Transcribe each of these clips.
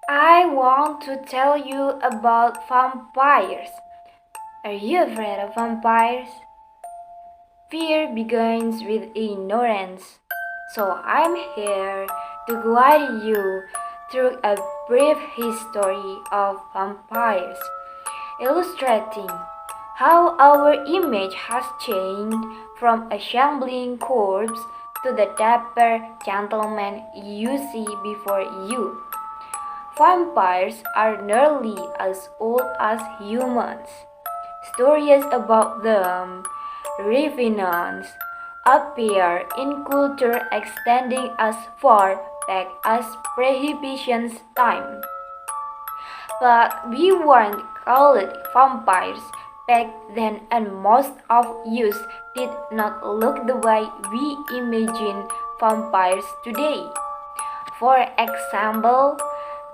I want to tell you about vampires. Are you afraid of vampires? Fear begins with ignorance. So I'm here to guide you through a brief history of vampires, illustrating how our image has changed from a shambling corpse to the dapper gentleman you see before you. Vampires are nearly as old as humans. Stories about them, revenants, appear in culture extending as far back as Prohibition's time. But we weren't called vampires back then, and most of us did not look the way we imagine vampires today. For example,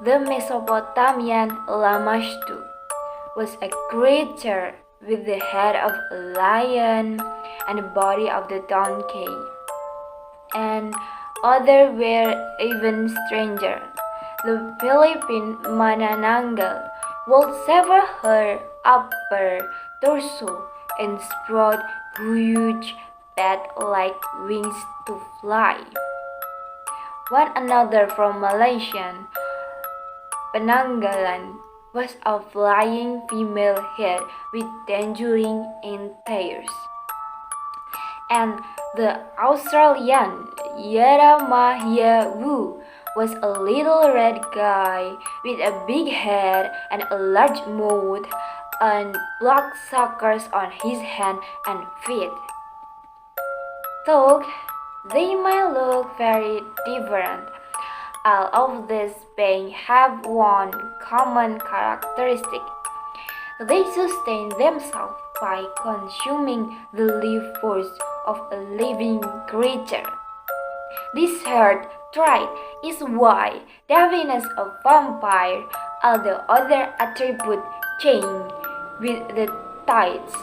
the Mesopotamian Lamashtu was a creature with the head of a lion and the body of the donkey. And others were even stranger. The Philippine Manananggal would sever her upper torso and sprout huge bat-like wings to fly. One another from Malaysian Penanggalan was a flying female head with dangling antlers. And the Australian Yeramahiawu was a little red guy with a big head and a large mouth and black suckers on his hands and feet. Though they might look very different, all of these beings have one common characteristic. They sustain themselves by consuming the life force of a living creature. This third trait is why definitions of vampire and the other attributes change with the tides.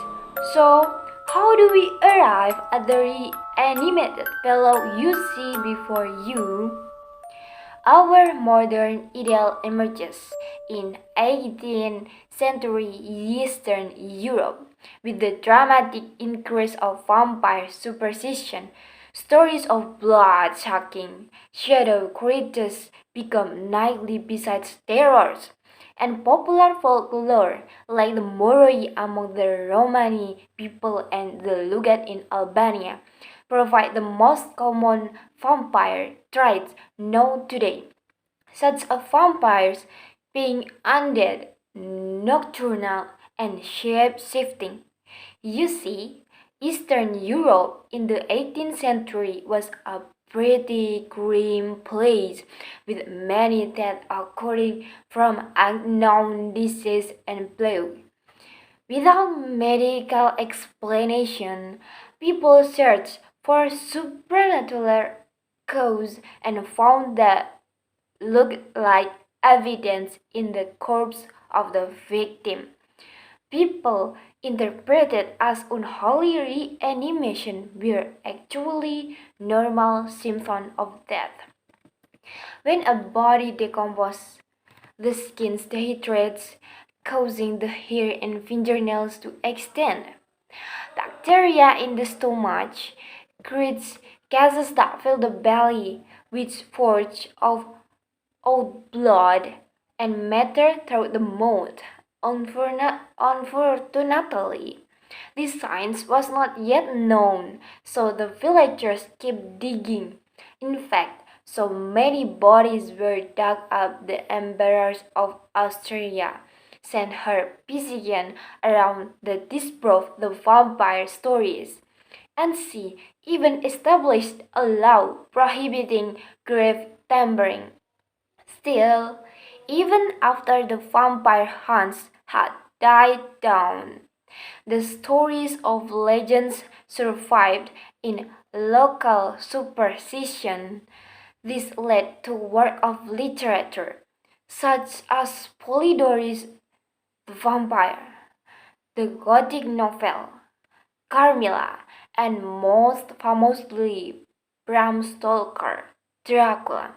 So, how do we arrive at the reanimated fellow you see before you? Our modern ideal emerges in 18th century Eastern Europe with the dramatic increase of vampire superstition. Stories of blood-sucking shadow creatures become nightly besides terrors, and popular folklore like the Moroi among the Romani people and the Lugat in Albania provide the most common vampire traits known today, such as vampires being undead, nocturnal, and shape-shifting. You see, Eastern Europe in the 18th century was a pretty grim place with many deaths occurring from unknown disease and plague. Without medical explanation, people searched for supernatural cause and found that looked like evidence in the corpse of the victim. People interpreted as unholy reanimation were actually normal symptoms of death. When a body decomposes, the skin dehydrates, causing the hair and fingernails to extend. Bacteria in the stomach creates gases that fill the belly, which forge of out blood and matter through the mouth. Unfortunately, this science was not yet known, so the villagers kept digging. In fact, so many bodies were dug up the emperors of Austria sent her physician around to disprove the vampire stories, and she even established a law prohibiting grave tampering. Still, even after the vampire hunts had died down, the stories of legends survived in local superstition. This led to work of literature, such as Polydorus the Vampire, the Gothic novel, Carmilla, and most famously Bram Stoker, Dracula.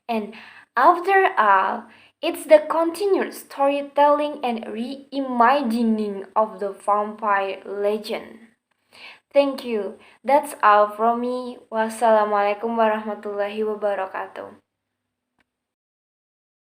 And after all, It's the continued storytelling and reimagining of the vampire legend. Thank you. That's all from me. Wassalamualaikum warahmatullahi wabarakatuh.